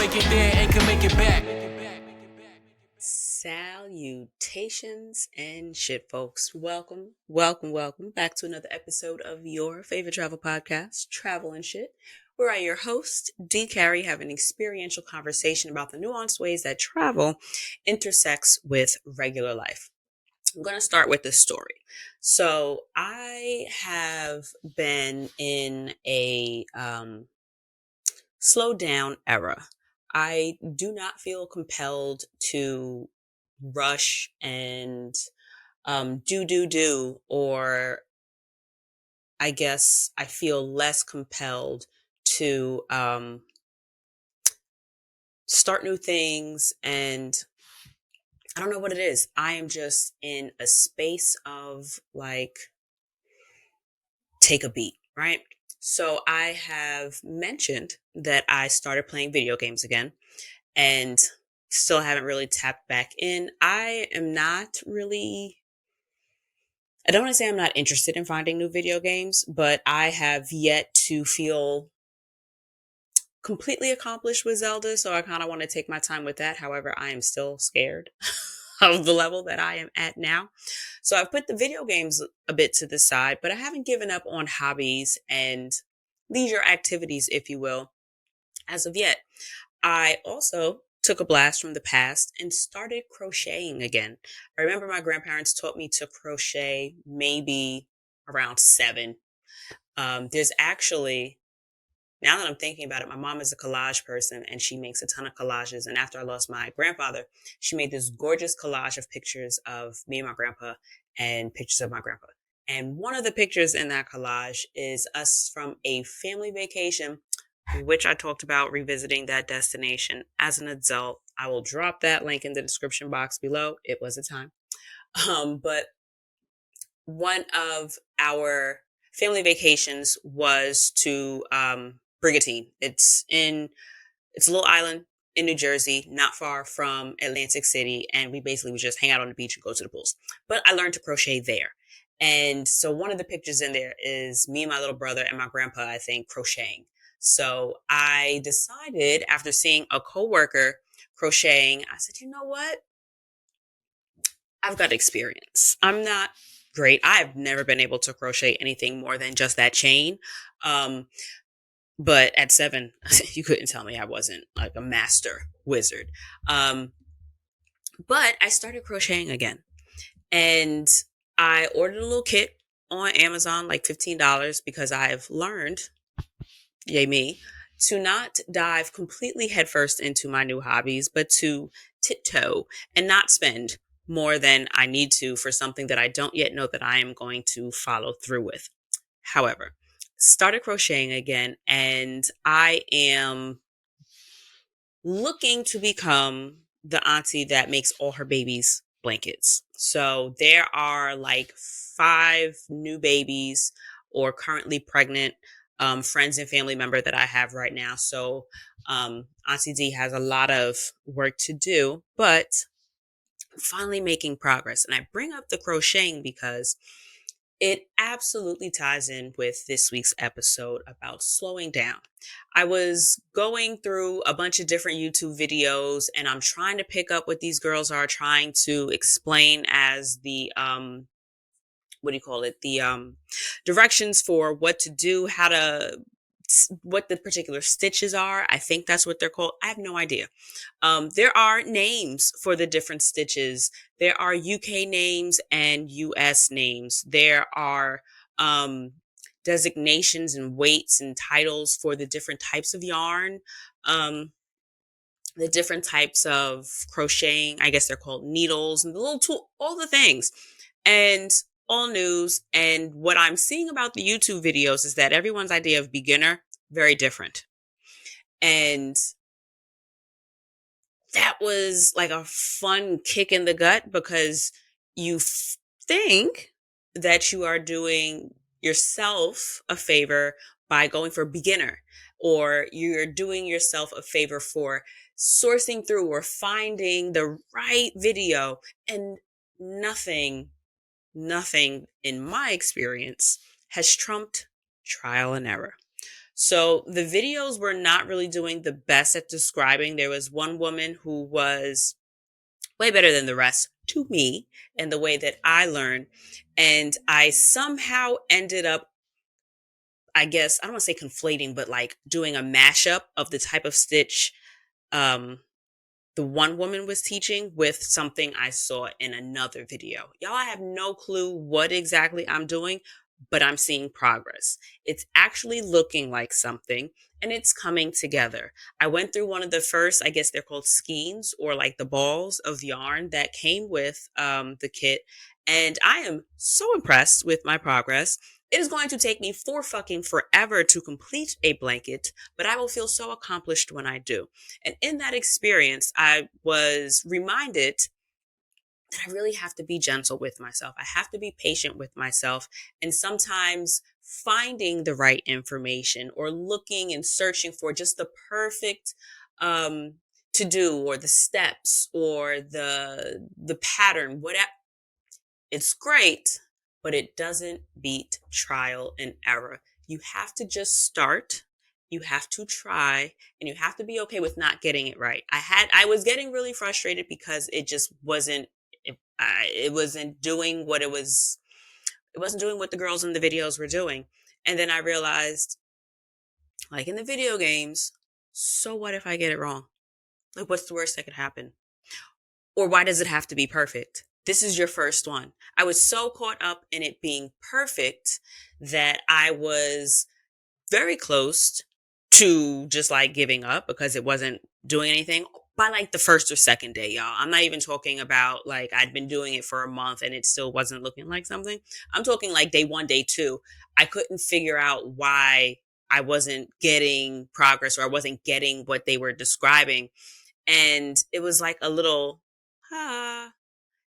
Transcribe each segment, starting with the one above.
make it there and can make it back. Salutations and shit, folks. Welcome back to another episode of your favorite travel podcast, Travel and Shit, where I, your host, D. Carey, have an experiential conversation about the nuanced ways that travel intersects with regular life. I'm going to start with this story. So I have been in a slow down era. I do not feel compelled to rush and do, or I guess I feel less compelled to start new things. And I don't know what it is. I am just in a space of like, take a beat, right? So I have mentioned that I started playing video games again and still haven't really tapped back in. I don't want to say I'm not interested in finding new video games, but I have yet to feel completely accomplished with Zelda. So I kind of want to take my time with that. However, I am still scared of the level that I am at now. So I've put the video games a bit to the side, but I haven't given up on hobbies and leisure activities, if you will, as of yet. I also took a blast from the past and started crocheting again. I remember my grandparents taught me to crochet maybe around 7. There's actually, now that I'm thinking about it, my mom is a collage person and she makes a ton of collages. And after I lost my grandfather, she made this gorgeous collage of pictures of me and my grandpa and pictures of my grandpa. And one of the pictures in that collage is us from a family vacation, which I talked about revisiting that destination as an adult. I will drop that link in the description box below. It was a time. But one of our family vacations was to Brigantine. It's a little island in New Jersey, not far from Atlantic City, and we basically would just hang out on the beach and go to the pools. But I learned to crochet there. And so one of the pictures in there is me and my little brother and my grandpa, I think, crocheting. So I decided after seeing a coworker crocheting, I said, you know what? I've got experience. I'm not great. I've never been able to crochet anything more than just that chain. Um, but at 7, you couldn't tell me I wasn't like a master wizard. But I started crocheting again, and I ordered a little kit on Amazon, like $15, because I've learned, yay me, to not dive completely headfirst into my new hobbies, but to tiptoe and not spend more than I need to for something that I don't yet know that I am going to follow through with. However, started crocheting again, and I am looking to become the auntie that makes all her babies blankets. So there are like 5 new babies or currently pregnant friends and family member that I have right now. So Auntie D has a lot of work to do, but I'm finally making progress. And I bring up the crocheting because it absolutely ties in with this week's episode about slowing down. I was going through a bunch of different YouTube videos and I'm trying to pick up what these girls are trying to explain as the what do you call it? The directions for what to do, what the particular stitches are. I think that's what they're called. I have no idea. There are names for the different stitches. There are UK names and US names. There are designations and weights and titles for the different types of yarn, the different types of crocheting. I guess they're called needles and the little tool, all the things. And all news. And what I'm seeing about the YouTube videos is that everyone's idea of beginner, very different. And that was like a fun kick in the gut because you think that you are doing yourself a favor by going for beginner, or you're doing yourself a favor for sourcing through or finding the right video. And nothing in my experience has trumped trial and error. So the videos were not really doing the best at describing. There was one woman who was way better than the rest to me and the way that I learned. And I somehow ended up, I guess, I don't want to say conflating, but like doing a mashup of the type of stitch um, the one woman was teaching with something I saw in another video. Y'all, I have no clue what exactly I'm doing, but I'm seeing progress. It's actually looking like something and it's coming together. I went through one of the first, I guess they're called skeins or like the balls of yarn that came with the kit. And I am so impressed with my progress. It is going to take me for fucking forever to complete a blanket, but I will feel so accomplished when I do. And in that experience, I was reminded that I really have to be gentle with myself. I have to be patient with myself. And sometimes finding the right information or looking and searching for just the perfect um, to do or the steps or the pattern, whatever, it's great, but it doesn't beat trial and error. You have to just start. You have to try and you have to be okay with not getting it right. I was getting really frustrated because it just wasn't, it wasn't doing what it wasn't doing what the girls in the videos were doing. And then I realized, like in the video games, so what if I get it wrong? Like, what's the worst that could happen? Or why does it have to be perfect? This is your first one. I was so caught up in it being perfect that I was very close to just like giving up because it wasn't doing anything by like the first or second day, y'all. I'm not even talking about like I'd been doing it for a month and it still wasn't looking like something. I'm talking like day one, day two. I couldn't figure out why I wasn't getting progress or I wasn't getting what they were describing. And it was like a little, ah,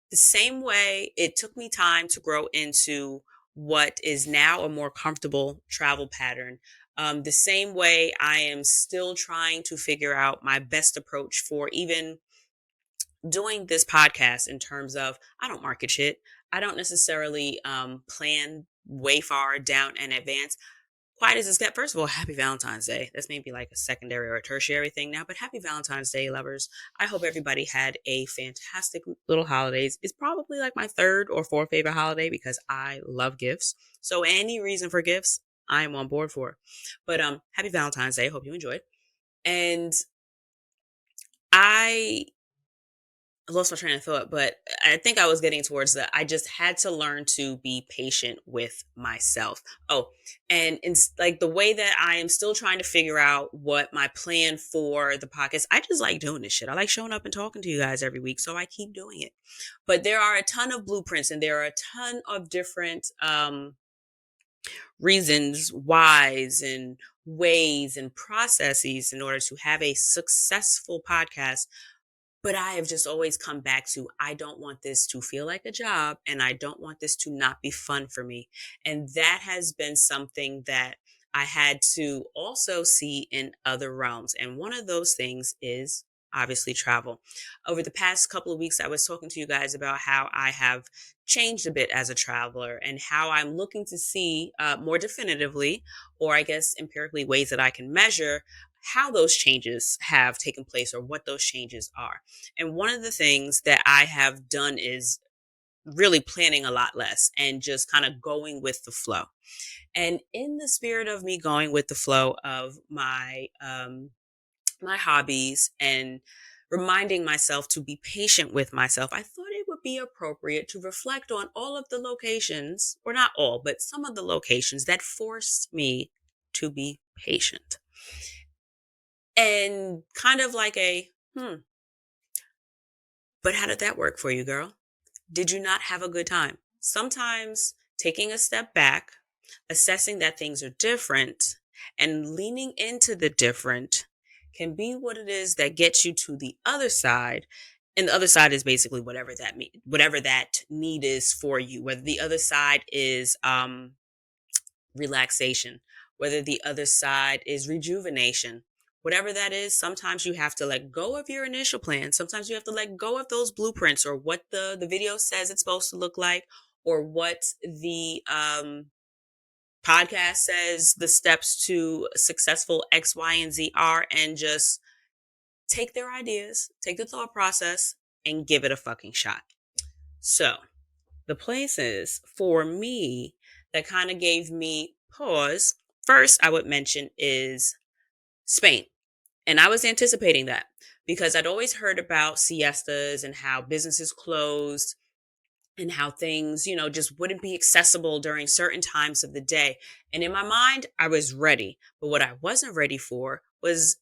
the same way it took me time to grow into what is now a more comfortable travel pattern. The same way I am still trying to figure out my best approach for even doing this podcast in terms of I don't market shit. I don't necessarily plan way far down in advance. Quiet as a step. First of all, happy Valentine's Day. That's maybe like a secondary or a tertiary thing now, but happy Valentine's Day, lovers. I hope everybody had a fantastic little holidays. It's probably like my third or fourth favorite holiday because I love gifts. So any reason for gifts, I am on board for. But happy Valentine's Day. Hope you enjoyed. And I lost my train of thought, but I think I was getting towards that. I just had to learn to be patient with myself. Oh, and it's like the way that I am still trying to figure out what my plan for the podcast. I just like doing this shit. I like showing up and talking to you guys every week, so I keep doing it. But there are a ton of blueprints and there are a ton of different reasons, whys, and ways and processes in order to have a successful podcast, but I have just always come back to I don't want this to feel like a job and I don't want this to not be fun for me. And that has been something that I had to also see in other realms. And one of those things is obviously travel. Over the past couple of weeks, I was talking to you guys about how I have changed a bit as a traveler and how I'm looking to see more definitively, or I guess empirically, ways that I can measure how those changes have taken place or what those changes are. And one of the things that I have done is really planning a lot less and just kind of going with the flow. And in the spirit of me going with the flow of my hobbies and reminding myself to be patient with myself, I thought it would be appropriate to reflect on all of the locations, or not all, but some of the locations that forced me to be patient. And kind of like but how did that work for you, girl? Did you not have a good time? Sometimes taking a step back, assessing that things are different, and leaning into the different can be what it is that gets you to the other side. And the other side is basically whatever that need is for you. Whether the other side is relaxation, whether the other side is rejuvenation, whatever that is, sometimes you have to let go of your initial plan. Sometimes you have to let go of those blueprints or what the video says it's supposed to look like or what podcast says the steps to successful X, Y, and Z are, and just take their ideas, take the thought process, and give it a fucking shot. So, the places for me that kind of gave me pause, first I would mention is Spain. And I was anticipating that because I'd always heard about siestas and how businesses closed and how things, just wouldn't be accessible during certain times of the day. And in my mind, I was ready. But what I wasn't ready for was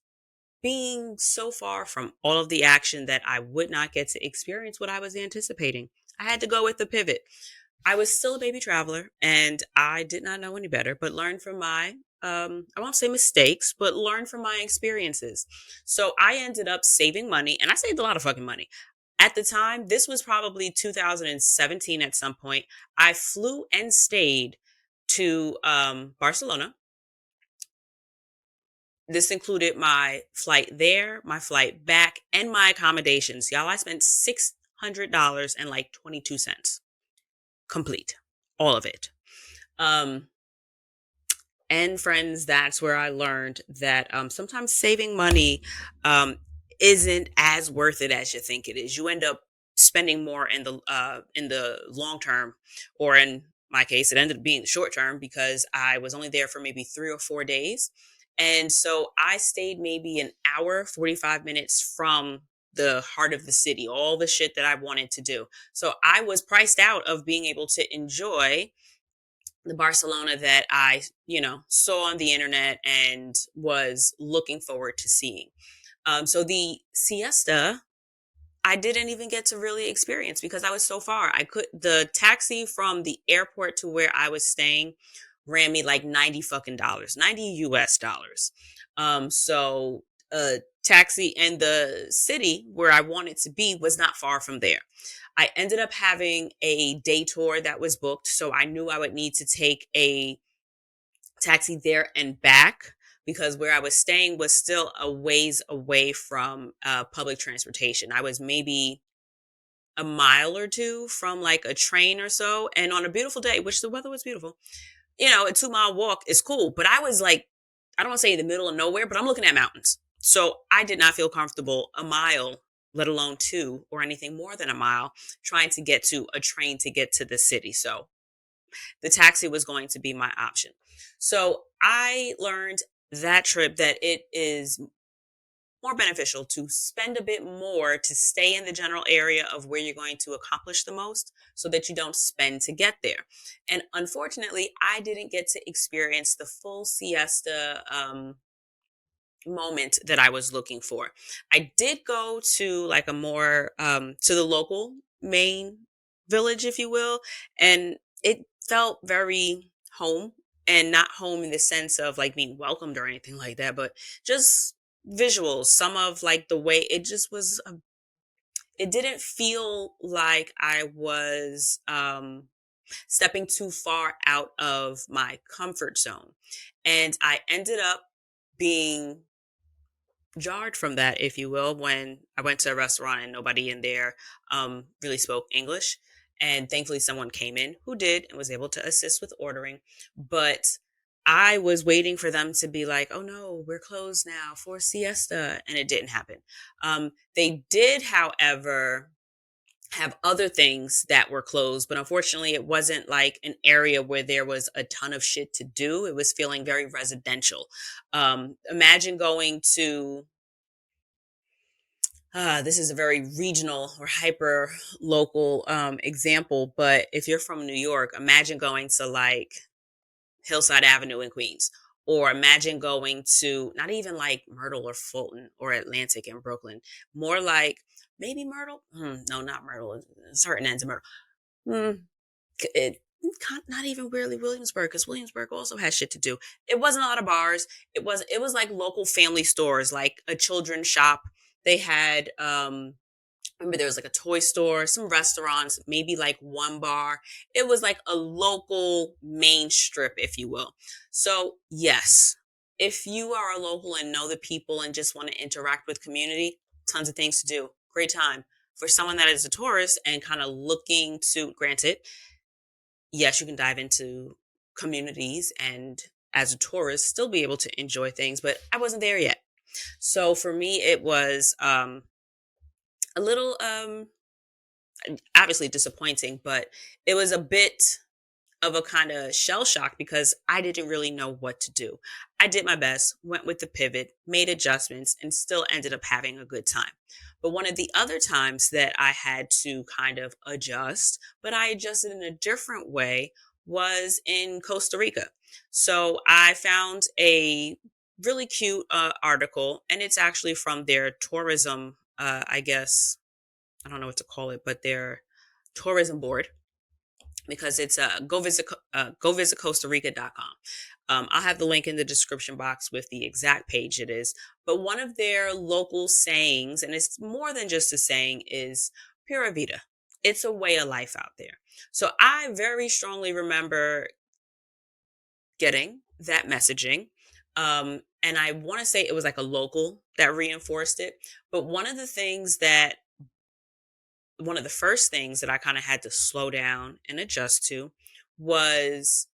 being so far from all of the action that I would not get to experience what I was anticipating. I had to go with the pivot. I was still a baby traveler and I did not know any better, but learned from my, I won't say mistakes, but learned from my experiences. So I ended up saving money and I saved a lot of fucking money. At the time, this was probably 2017 at some point. I flew and stayed to Barcelona. This included my flight there, my flight back, and my accommodations. Y'all, I spent $600 and like 22 cents complete, all of it. Um, and friends, that's where I learned that sometimes saving money um, isn't as worth it as you think it is. You end up spending more in the long term, or in my case, it ended up being the short term because I was only there for maybe 3 or 4 days, and so I stayed maybe an hour, 45 minutes from the heart of the city, all the shit that I wanted to do. So I was priced out of being able to enjoy the Barcelona that I, saw on the internet and was looking forward to seeing. So the siesta, I didn't even get to really experience because I was so far. The taxi from the airport to where I was staying ran me like 90 fucking dollars, 90 US dollars. So a taxi and the city where I wanted to be was not far from there. I ended up having a day tour that was booked, so I knew I would need to take a taxi there and back because where I was staying was still a ways away from public transportation. I was maybe a mile or two from like a train or so. And on a beautiful day, which the weather was beautiful, a 2 mile walk is cool. But I was like, I don't want to say in the middle of nowhere, but I'm looking at mountains. So I did not feel comfortable a mile, let alone two or anything more than a mile, trying to get to a train to get to the city. So the taxi was going to be my option. So I learned that trip that it is more beneficial to spend a bit more to stay in the general area of where you're going to accomplish the most so that you don't spend to get there. And unfortunately, I didn't get to experience the full siesta moment that I was looking for. I did go to like a more to the local main village, if you will, and it felt very home, and not home in the sense of like being welcomed or anything like that, but just visuals. Some of like the way it just was. It didn't feel like I was stepping too far out of my comfort zone, and I ended up being jarred from that, if you will, when I went to a restaurant and nobody in there really spoke English. And thankfully, someone came in who did and was able to assist with ordering. But I was waiting for them to be like, oh no, we're closed now for siesta. And it didn't happen. They did, however, have other things that were closed, but unfortunately, it wasn't like an area where there was a ton of shit to do. It was feeling very residential. Imagine going to this is a very regional or hyper local example, but if you're from New York, imagine going to like Hillside Avenue in Queens, or imagine going to not even like Myrtle or Fulton or Atlantic in Brooklyn, more like maybe Myrtle. No, not Myrtle. Certain ends of Myrtle. Hmm, it, not even really Williamsburg, because Williamsburg also has shit to do. It wasn't a lot of bars. It was like local family stores, like a children's shop. They had remember there was like a toy store, some restaurants, maybe like one bar. It was like a local main strip, if you will. So yes, if you are a local and know the people and just want to interact with community, tons of things to do. Great time. For someone that is a tourist and kind of looking to, granted, yes, you can dive into communities and as a tourist still be able to enjoy things, but I wasn't there yet. So for me, it was a little obviously disappointing, but it was a bit of a kind of shell shock because I didn't really know what to do. I did my best, went with the pivot, made adjustments, and still ended up having a good time. But one of the other times that I had to kind of adjust, but I adjusted in a different way, was in Costa Rica. So I found a really cute article, and it's actually from their tourism, I guess, I don't know what to call it, but their tourism board, because it's go visit Costa Rica.com. I'll have the link in the description box with the exact page it is. But one of their local sayings, and it's more than just a saying, is Pura Vida. It's a way of life out there. So I very strongly remember getting that messaging. And I want to say it was like a local that reinforced it. But one of the first things that I kind of had to slow down and adjust to was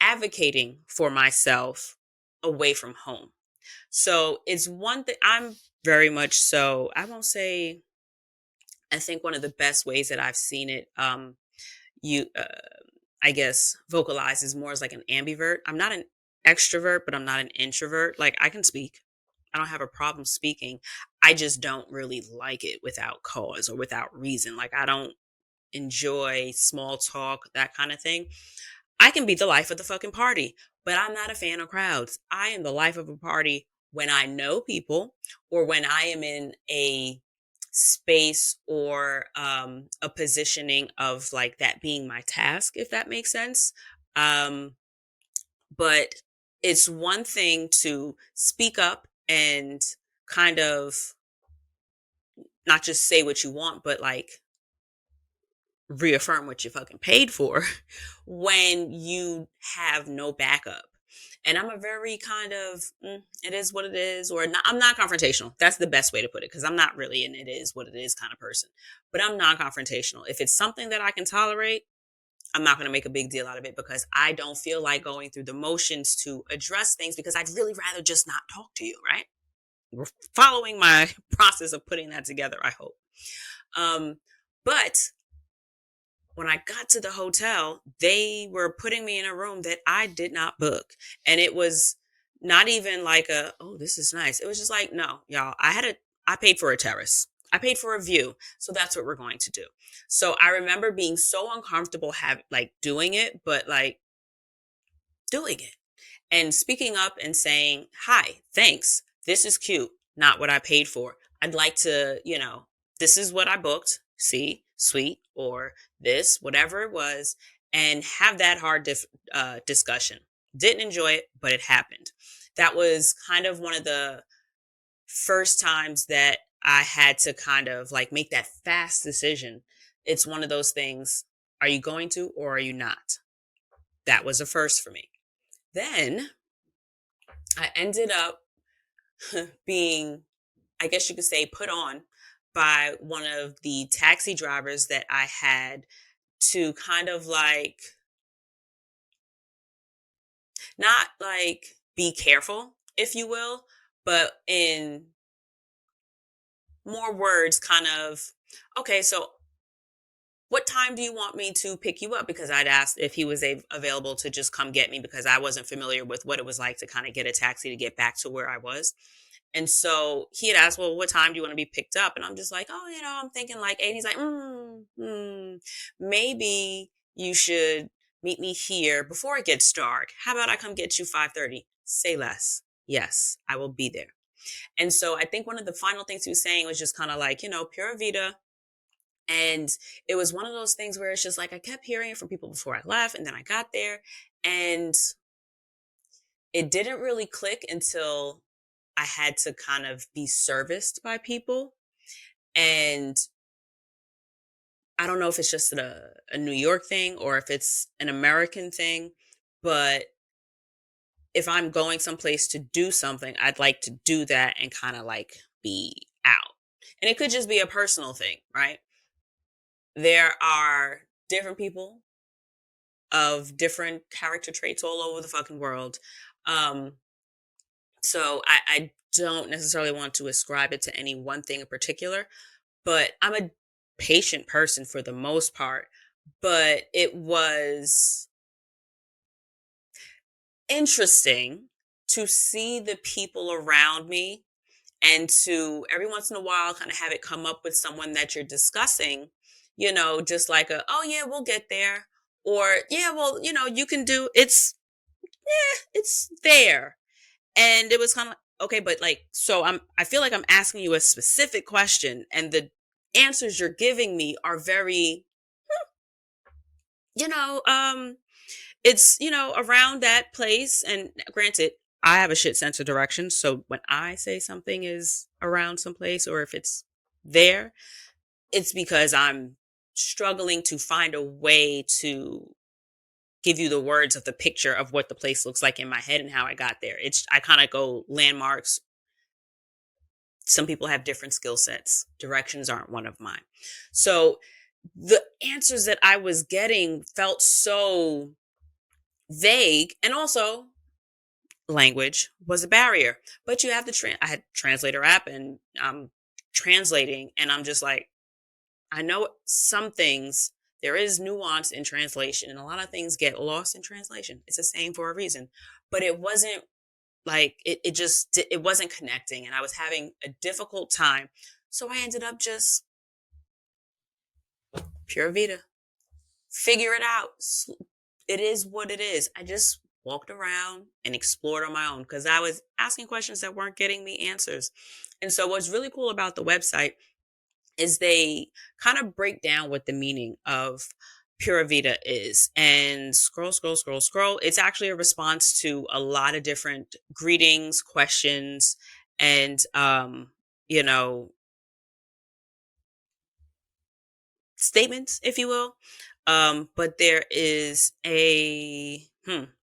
advocating for myself away from home. So it's one thing I'm very much so, I won't say, I think one of the best ways that I've seen it, you, I guess, vocalize is more as like an ambivert. I'm not an extrovert, but I'm not an introvert. Like I can speak. I don't have a problem speaking. I just don't really like it without cause or without reason. Like I don't enjoy small talk, that kind of thing. I can be the life of the fucking party, but I'm not a fan of crowds. I am the life of a party when I know people or when I am in a space or a positioning of like that being my task, if that makes sense. Um, but it's one thing to speak up and kind of not just say what you want, but like reaffirm what you fucking paid for when you have no backup. And I'm a very kind of it is what it is, or not, I'm not confrontational. That's the best way to put it because I'm not really an it is what it is kind of person. But I'm non confrontational. If it's something that I can tolerate, I'm not going to make a big deal out of it because I don't feel like going through the motions to address things because I'd really rather just not talk to you, right? We're following my process of putting that together, I hope. But when I got to the hotel, they were putting me in a room that I did not book. And it was not even like oh, this is nice. It was just like, no, y'all, I paid for a terrace. I paid for a view. So that's what we're going to do. So I remember being so uncomfortable like doing it, but like doing it and speaking up and saying, hi, thanks. This is cute. Not what I paid for. I'd like to, this is what I booked. See, sweet, or this, whatever it was, and have that hard discussion. Didn't enjoy it, but it happened. That was kind of one of the first times that I had to kind of like make that fast decision. It's one of those things. Are you going to, or are you not? That was a first for me. Then I ended up being, I guess you could say, put on by one of the taxi drivers that I had to kind of like, not like be careful, if you will, but in more words, kind of, okay, so what time do you want me to pick you up? Because I'd asked if he was available to just come get me because I wasn't familiar with what it was like to kind of get a taxi to get back to where I was. And so he had asked, well, what time do you want to be picked up? And I'm just like, oh, I'm thinking like 8. He's like, maybe you should meet me here before it gets dark. How about I come get you 5:30? Say less. Yes, I will be there. And so I think one of the final things he was saying was just kind of like, Pura Vida. And it was one of those things where it's just like I kept hearing it from people before I left, and then I got there, and it didn't really click until I had to kind of be serviced by people. And I don't know if it's just a New York thing or if it's an American thing, but if I'm going someplace to do something, I'd like to do that and kind of like be out. And it could just be a personal thing, right? There are different people of different character traits all over the fucking world. Um, so I don't necessarily want to ascribe it to any one thing in particular, but I'm a patient person for the most part. But it was interesting to see the people around me and to every once in a while kind of have it come up with someone that you're discussing, just like oh yeah, we'll get there. Or yeah, well, you can do it's there. And it was kind of like, okay, but like, so I feel like I'm asking you a specific question, and the answers you're giving me are very, you know, um, it's, around that place. And granted, I have a shit sense of direction. So when I say something is around some place, or if it's there, it's because I'm struggling to find a way to give you the words of the picture of what the place looks like in my head and how I got there. I kind of go landmarks. Some people have different skill sets. Directions aren't one of mine. So the answers that I was getting felt so vague, and also language was a barrier. But you have I had translator app, and I'm translating, and I'm just like, I know some things, there is nuance in translation, and a lot of things get lost in translation. It's the same for a reason. But it wasn't like it wasn't connecting, and I was having a difficult time. So I ended up just pure vita. Figure it out. It is what it is. I just walked around and explored on my own because I was asking questions that weren't getting me answers. And so what's really cool about the website is they kind of break down what the meaning of Pura Vida is. And scroll, scroll, scroll, scroll. It's actually a response to a lot of different greetings, questions, and you know, statements, if you will. But there is a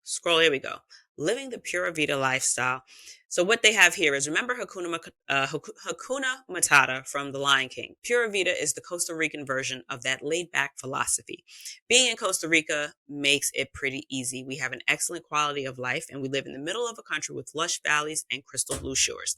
scroll. Here we go. Living the Pura Vida lifestyle. So what they have here is, remember Hakuna Matata from The Lion King. Pura Vida is the Costa Rican version of that laid back philosophy. Being in Costa Rica makes it pretty easy. We have an excellent quality of life, and we live in the middle of a country with lush valleys and crystal blue shores.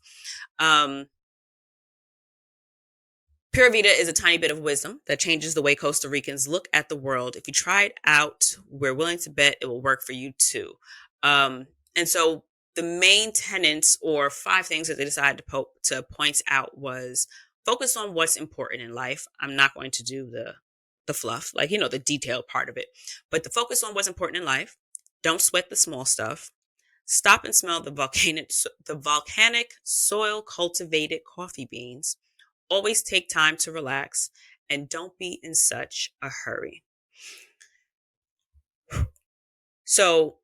Pura Vida is a tiny bit of wisdom that changes the way Costa Ricans look at the world. If you try it out, we're willing to bet it will work for you too. And so the main tenets, or 5 things that they decided to point out, was focus on what's important in life. I'm not going to do the fluff, like, the detailed part of it, but the focus on what's important in life. Don't sweat the small stuff. Stop and smell the volcanic soil cultivated coffee beans. Always take time to relax, and don't be in such a hurry. So,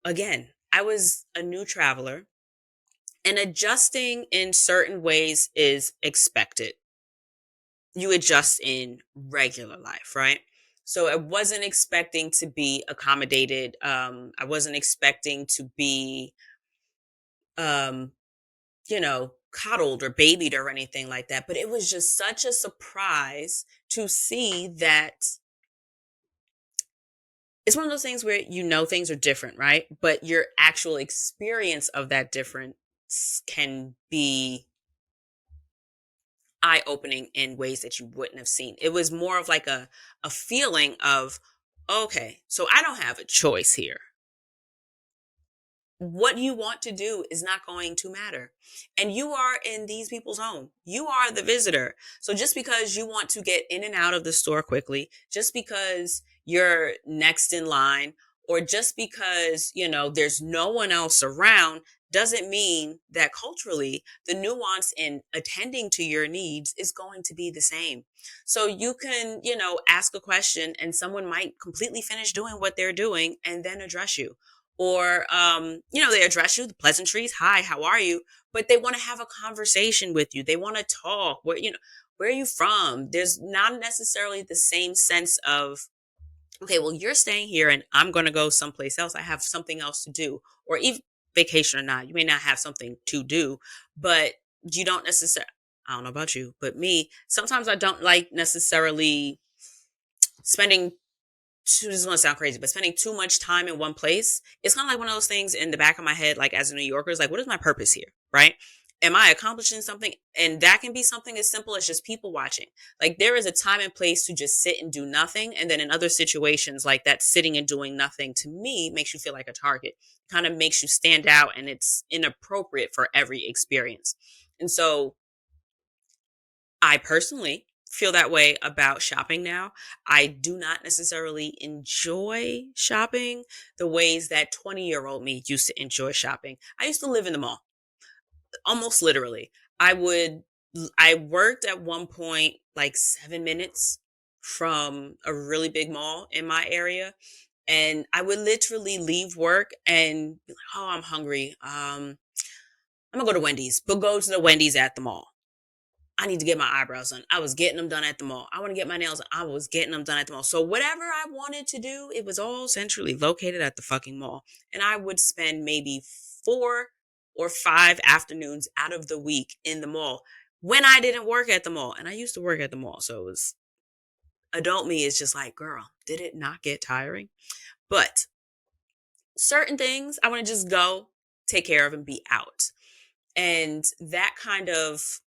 again, I was a new traveler, and adjusting in certain ways is expected. You adjust in regular life, right? So I wasn't expecting to be accommodated. I wasn't expecting to be, um, coddled or babied or anything like that. But it was just such a surprise to see that it's one of those things where things are different, right? But your actual experience of that difference can be eye opening in ways that you wouldn't have seen. It was more of like a feeling of, okay, so I don't have a choice here. What you want to do is not going to matter. And you are in these people's home. You are the visitor. So just because you want to get in and out of the store quickly, just because you're next in line, or just because, there's no one else around, doesn't mean that culturally the nuance in attending to your needs is going to be the same. So you can, ask a question, and someone might completely finish doing what they're doing and then address you. Or they address you, the pleasantries, hi, how are you? But they want to have a conversation with you. They want to talk. Where are you from? There's not necessarily the same sense of, okay, well, you're staying here and I'm going to go someplace else. I have something else to do. Or even vacation or not, you may not have something to do, but you don't necessarily, I don't know about you, but me, sometimes I don't like necessarily spending this is going to sound crazy, but spending too much time in one place, it's kind of like one of those things in the back of my head, like as a New Yorker, is like, what is my purpose here? Right? Am I accomplishing something? And that can be something as simple as just people watching. Like there is a time and place to just sit and do nothing. And then in other situations, like that sitting and doing nothing to me makes you feel like a target, kind of makes you stand out, and it's inappropriate for every experience. And so I personally feel that way about shopping now. I do not necessarily enjoy shopping the ways that 20-year-old me used to enjoy shopping. I used to live in the mall, almost literally. I would, I worked at one point like 7 minutes from a really big mall in my area. And I would literally leave work and be like, oh, I'm hungry. I'm gonna go to Wendy's, but go to the Wendy's at the mall. I need to get my eyebrows done. I was getting them done at the mall. I want to get my nails done. I was getting them done at the mall. So whatever I wanted to do, it was all centrally located at the fucking mall. And I would spend maybe 4 or 5 afternoons out of the week in the mall when I didn't work at the mall. And I used to work at the mall. So it was adult me is just like, girl, did it not get tiring? But certain things I want to just go take care of and be out. And that kind of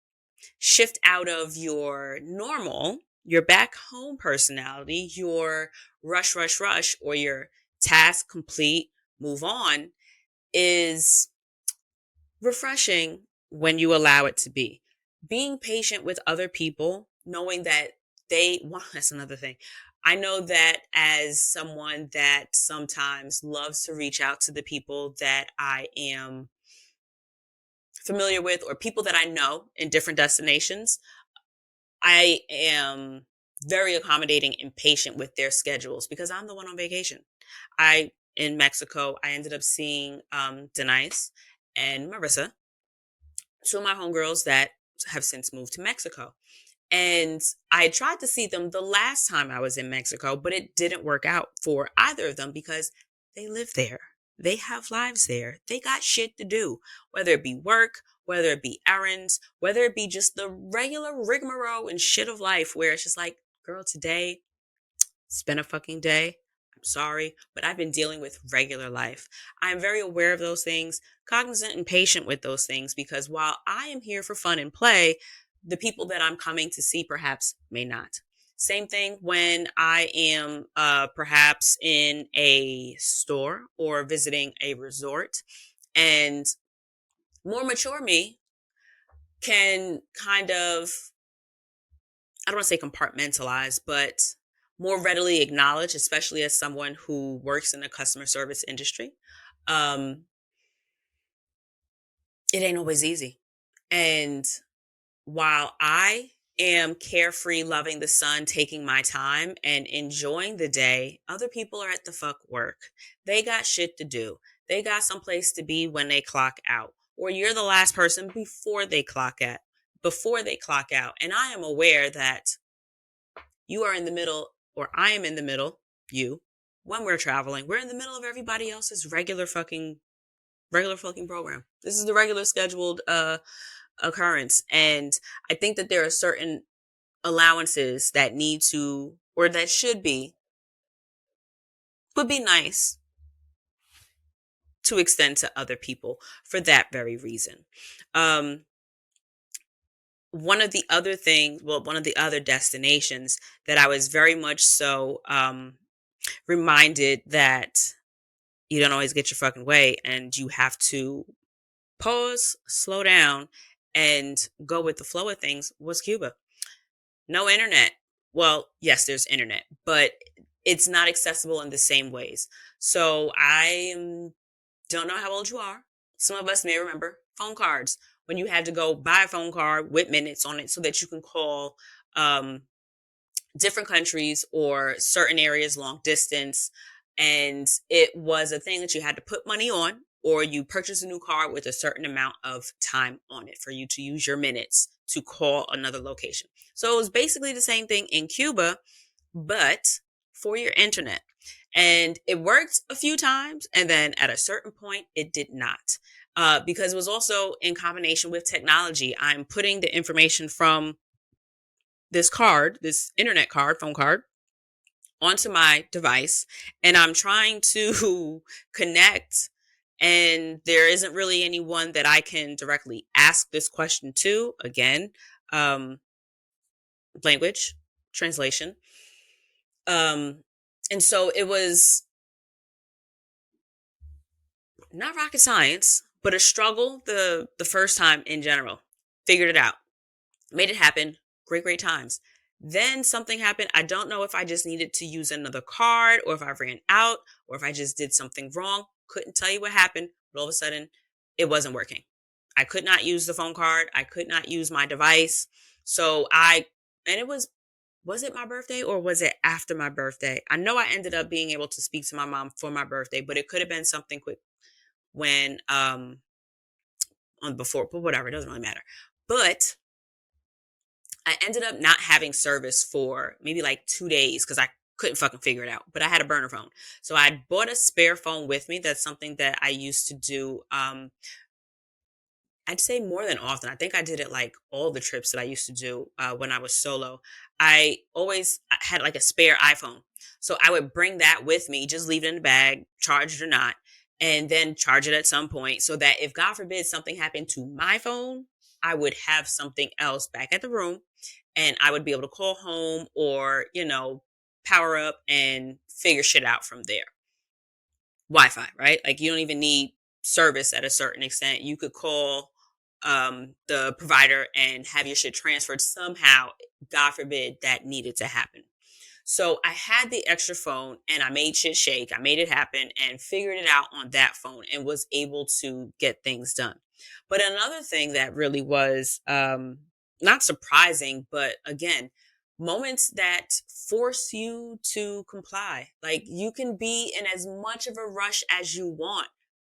shift out of your normal, your back home personality, your rush, rush, rush, or your task complete, move on is refreshing when you allow it to be. Being patient with other people, knowing that well, that's another thing. I know that as someone that sometimes loves to reach out to the people that I am familiar with or people that I know in different destinations, I am very accommodating and patient with their schedules because I'm the one on vacation. In Mexico, I ended up seeing Denise and Marissa, two of my homegirls that have since moved to Mexico. And I tried to see them the last time I was in Mexico, but it didn't work out for either of them because they live there. They have lives there. They got shit to do, whether it be work, whether it be errands, whether it be just the regular rigmarole and shit of life where it's just like, girl, today it's been a fucking day. I'm sorry, but I've been dealing with regular life. I am very aware of those things, cognizant and patient with those things because while I am here for fun and play, the people that I'm coming to see perhaps may not. Same thing when I am perhaps in a store or visiting a resort, and more mature me can kind of, I don't want to say compartmentalize, but more readily acknowledge, especially as someone who works in the customer service industry. Um, it ain't always easy. And while I am carefree, loving the sun, taking my time and enjoying the day, other people are at the fuck work. They got shit to do. They got someplace to be when they clock out. Or you're the last person before they clock out. And I am aware that you are in the middle, or I am in the middle, when we're traveling, we're in the middle of everybody else's regular fucking program. This is the regular scheduled occurrence. And I think that there are certain allowances that need to, or that would be nice to extend to other people for that very reason. Um, one of the other destinations that I was very much so reminded that you don't always get your fucking way and you have to pause, slow down, and go with the flow of things was Cuba. No internet. Well, yes, there's internet, but it's not accessible in the same ways. So don't know how old you are. Some of us may remember phone cards when you had to go buy a phone card with minutes on it so that you can call um, different countries or certain areas long distance. And it was a thing that you had to put money on, or you purchase a new card with a certain amount of time on it for you to use your minutes to call another location. So it was basically the same thing in Cuba, but for your internet. And it worked a few times. And then at a certain point, it did not. Because it was also in combination with technology. I'm putting the information from this internet card, phone card, onto my device and I'm trying to connect, and there isn't really anyone that I can directly ask this question to. Again, um, language translation. Um, and so it was not rocket science, but a struggle the first time in general. Figured it out. Made it happen. Great, great times. Then something happened. I don't know if I just needed to use another card or if I ran out or if I just did something wrong. Couldn't tell you what happened, but all of a sudden it wasn't working. I could not use the phone card. I could not use my device. And it was it my birthday or was it after my birthday? I know I ended up being able to speak to my mom for my birthday, but it could have been something quick when, on before, but whatever, it doesn't really matter. But I ended up not having service for maybe like 2 days because I couldn't fucking figure it out. But I had a burner phone. So I bought a spare phone with me. That's something that I used to do. I'd say more than often. I think I did it like all the trips that I used to do when I was solo. I always had like a spare iPhone. So I would bring that with me, just leave it in the bag, charged or not, and then charge it at some point so that if God forbid something happened to my phone, I would have something else back at the room and I would be able to call home or, power up and figure shit out from there. Wi-Fi, right? Like you don't even need service at a certain extent. You could call the provider and have your shit transferred somehow. God forbid that needed to happen. So I had the extra phone and I made shit shake. I made it happen and figured it out on that phone and was able to get things done. But another thing that really was not surprising, but again, moments that force you to comply. Like you can be in as much of a rush as you want,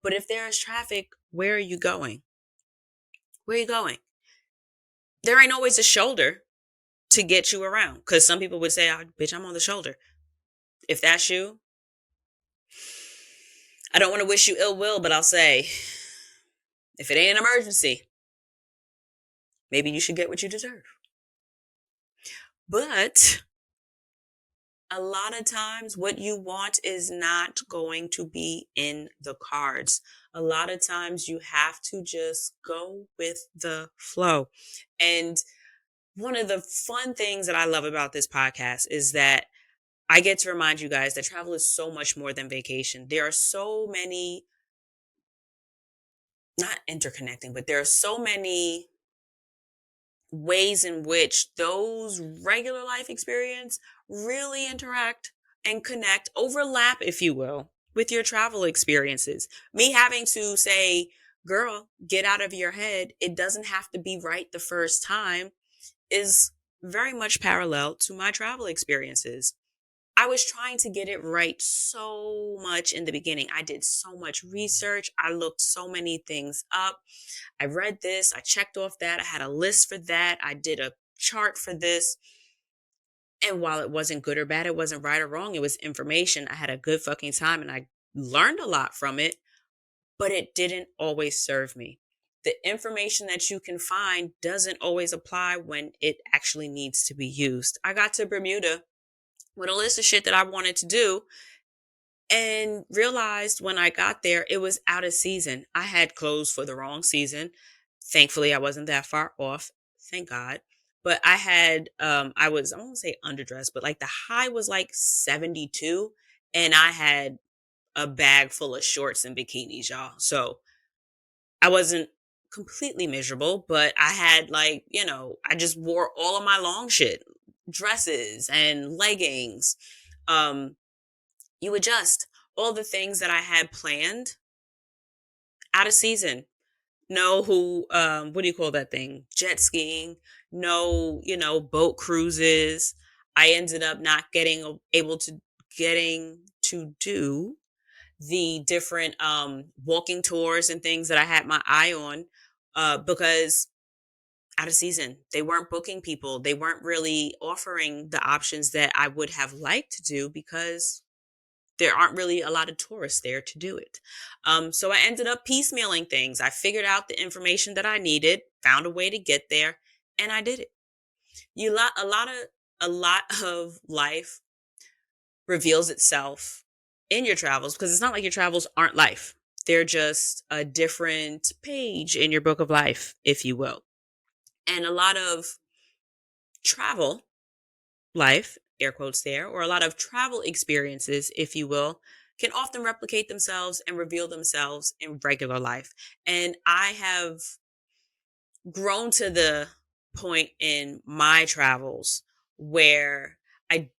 but if there is traffic, where are you going? Where are you going? There ain't always a shoulder to get you around because some people would say, oh, bitch, I'm on the shoulder. If that's you, I don't want to wish you ill will, but I'll say, if it ain't an emergency, maybe you should get what you deserve. But a lot of times, what you want is not going to be in the cards. A lot of times, you have to just go with the flow. And one of the fun things that I love about this podcast is that I get to remind you guys that travel is so much more than vacation. There are so many, not interconnecting, but there are so many ways in which those regular life experience really interact and connect, overlap, if you will, with your travel experiences. Me having to say, girl, get out of your head. It doesn't have to be right the first time is very much parallel to my travel experiences. I was trying to get it right so much in the beginning. I did so much research. I looked so many things up. I read this. I checked off that. I had a list for that. I did a chart for this. And while it wasn't good or bad, it wasn't right or wrong. It was information. I had a good fucking time and I learned a lot from it, but it didn't always serve me. The information that you can find doesn't always apply when it actually needs to be used. I got to Bermuda with a list of shit that I wanted to do and realized when I got there, it was out of season. I had clothes for the wrong season. Thankfully, I wasn't that far off. Thank God. But I won't say underdressed, but like the high was like 72 and I had a bag full of shorts and bikinis, y'all. So I wasn't completely miserable, but I had like, I just wore all of my long shit, dresses and leggings. Um, you adjust all the things that I had planned out of season. No, what do you call that thing? Jet skiing. No, boat cruises. I ended up not getting to do the different walking tours and things that I had my eye on because out of season. They weren't booking people. They weren't really offering the options that I would have liked to do because there aren't really a lot of tourists there to do it. So I ended up piecemealing things. I figured out the information that I needed, found a way to get there, and I did it. A lot of life reveals itself in your travels, because it's not like your travels aren't life. They're just a different page in your book of life, if you will. And a lot of travel life, air quotes there, or a lot of travel experiences, if you will, can often replicate themselves and reveal themselves in regular life. And I have grown to the point in my travels where I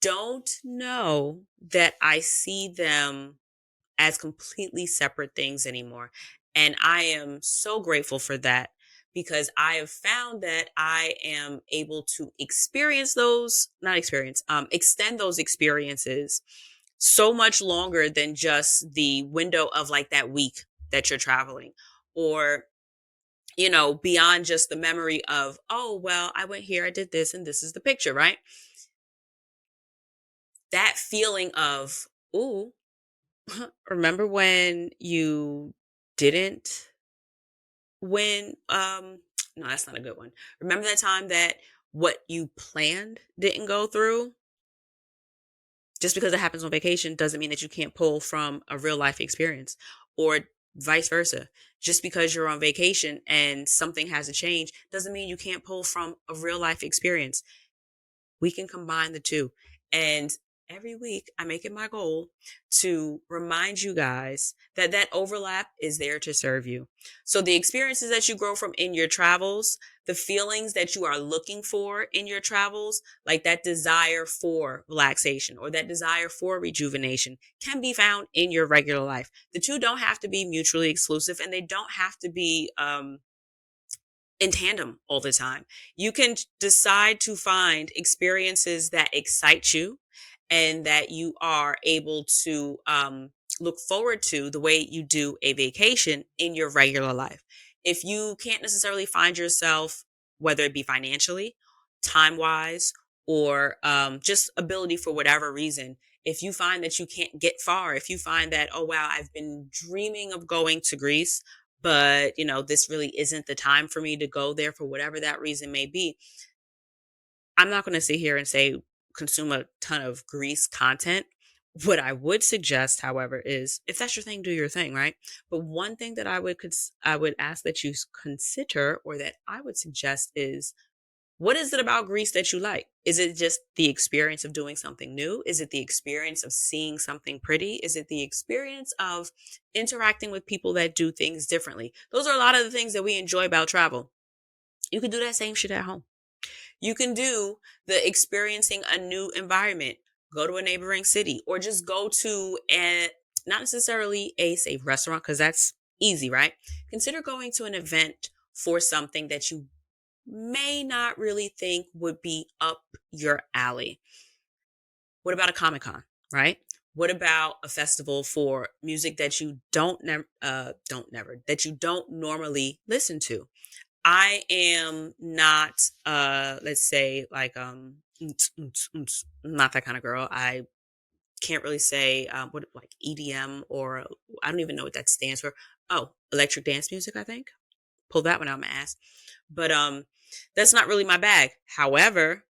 don't know that I see them as completely separate things anymore. And I am so grateful for that, because I have found that I am able to experience those, not experience, extend those experiences so much longer than just the window of like that week that you're traveling, or beyond just the memory of, oh, well, I went here, I did this, and this is the picture, right? That feeling of, ooh, remember when you didn't win? No, that's not a good one. Remember that time that what you planned didn't go through? Just because it happens on vacation doesn't mean that you can't pull from a real life experience, or vice versa. Just because you're on vacation and something has to change doesn't mean you can't pull from a real life experience. We can combine the two. And every week I make it my goal to remind you guys that that overlap is there to serve you. So the experiences that you grow from in your travels, the feelings that you are looking for in your travels, like that desire for relaxation or that desire for rejuvenation, can be found in your regular life. The two don't have to be mutually exclusive, and they don't have to be in tandem all the time. You can decide to find experiences that excite you and that you are able to look forward to the way you do a vacation in your regular life. If you can't necessarily find yourself, whether it be financially, time wise, or just ability for whatever reason, if you find that you can't get far, if you find that, oh, wow, I've been dreaming of going to Greece, but this really isn't the time for me to go there for whatever that reason may be, I'm not going to sit here and say consume a ton of Grease content. What I would suggest, however, is if that's your thing, do your thing, right? But one thing that I would ask that you consider, or that I would suggest, is, what is it about Greece that you like? Is it just the experience of doing something new? Is it the experience of seeing something pretty? Is it the experience of interacting with people that do things differently? Those are a lot of the things that we enjoy about travel. You can do that same shit at home. You can do the experiencing a new environment, go to a neighboring city, or just go to not necessarily a safe restaurant, because that's easy, right? Consider going to an event for something that you may not really think would be up your alley. What about a Comic Con, right? What about a festival for music that you that you don't normally listen to? I am not let's say like not that kind of girl. I can't really say what, like EDM, or I don't even know what that stands for. Oh, electric dance music, I think. Pull that one out my ass. But that's not really my bag. However,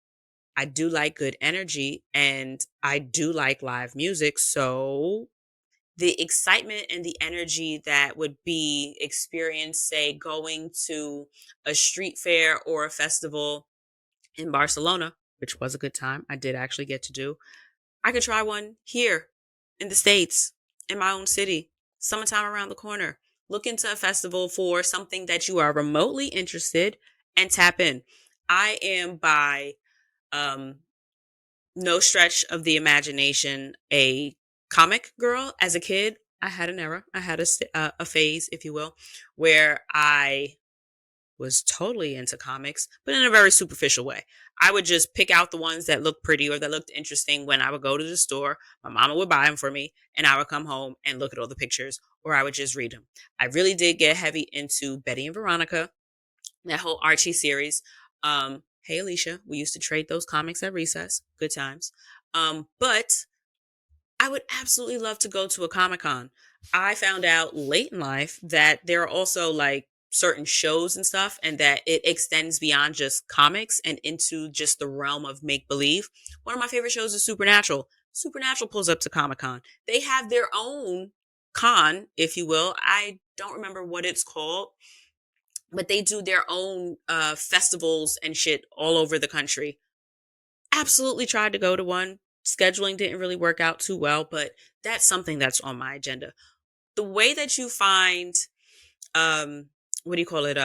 I do like good energy and I do like live music, so the excitement and the energy that would be experienced, say, going to a street fair or a festival in Barcelona, which was a good time. I did actually get to do. I could try one here in the States, in my own city, summertime around the corner. Look into a festival for something that you are remotely interested and tap in. I am by um, no stretch of the imagination a comic girl. As a kid, I had an era, I had a phase, if you will, where I was totally into comics, but in a very superficial way. I would just pick out the ones that looked pretty or that looked interesting when I would go to the store. My mama would buy them for me, and I would come home and look at all the pictures, or I would just read them. I really did get heavy into Betty and Veronica, that whole Archie series. Hey Alicia, we used to trade those comics at recess. Good times. But I would absolutely love to go to a Comic Con. I found out late in life that there are also like certain shows and stuff, and that it extends beyond just comics and into just the realm of make believe. One of my favorite shows is Supernatural. Supernatural pulls up to Comic Con. They have their own con, if you will. I don't remember what it's called, but they do their own festivals and shit all over the country. Absolutely tried to go to one. Scheduling didn't really work out too well, but that's something that's on my agenda. The way that you find what do you call it?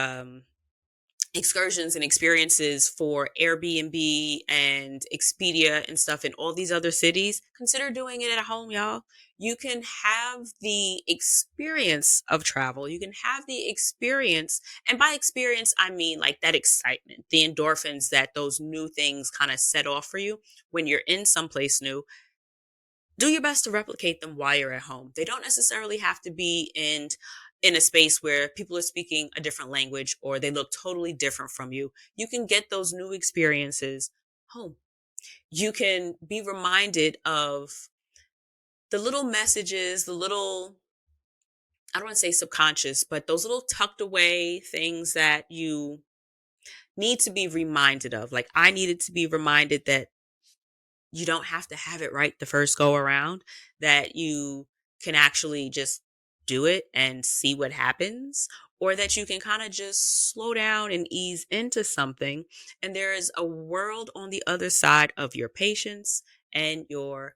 Excursions and experiences for Airbnb and Expedia and stuff in all these other cities, consider doing it at home, y'all. You can have the experience of travel. You can have the experience. And by experience, I mean like that excitement, the endorphins that those new things kind of set off for you when you're in someplace new. Do your best to replicate them while you're at home. They don't necessarily have to be in a space where people are speaking a different language or they look totally different from you. You can get those new experiences home. You can be reminded of the little messages, the little, I don't want to say subconscious, but those little tucked away things that you need to be reminded of. Like I needed to be reminded that you don't have to have it right the first go around, that you can actually just do it and see what happens, or that you can kind of just slow down and ease into something. And there is a world on the other side of your patience and your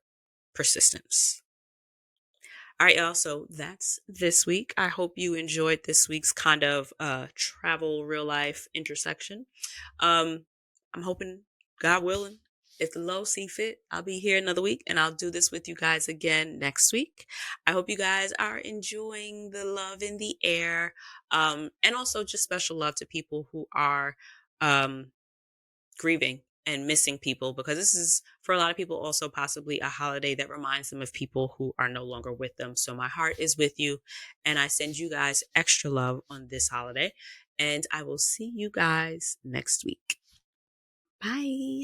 persistence. All right, y'all. So that's this week. I hope you enjoyed this week's kind of travel real life intersection. I'm hoping, God willing, if the low see fit, I'll be here another week and I'll do this with you guys again next week. I hope you guys are enjoying the love in the air. And also just special love to people who are um, grieving and missing people, because this is for a lot of people also possibly a holiday that reminds them of people who are no longer with them. So my heart is with you and I send you guys extra love on this holiday, and I will see you guys next week. Bye.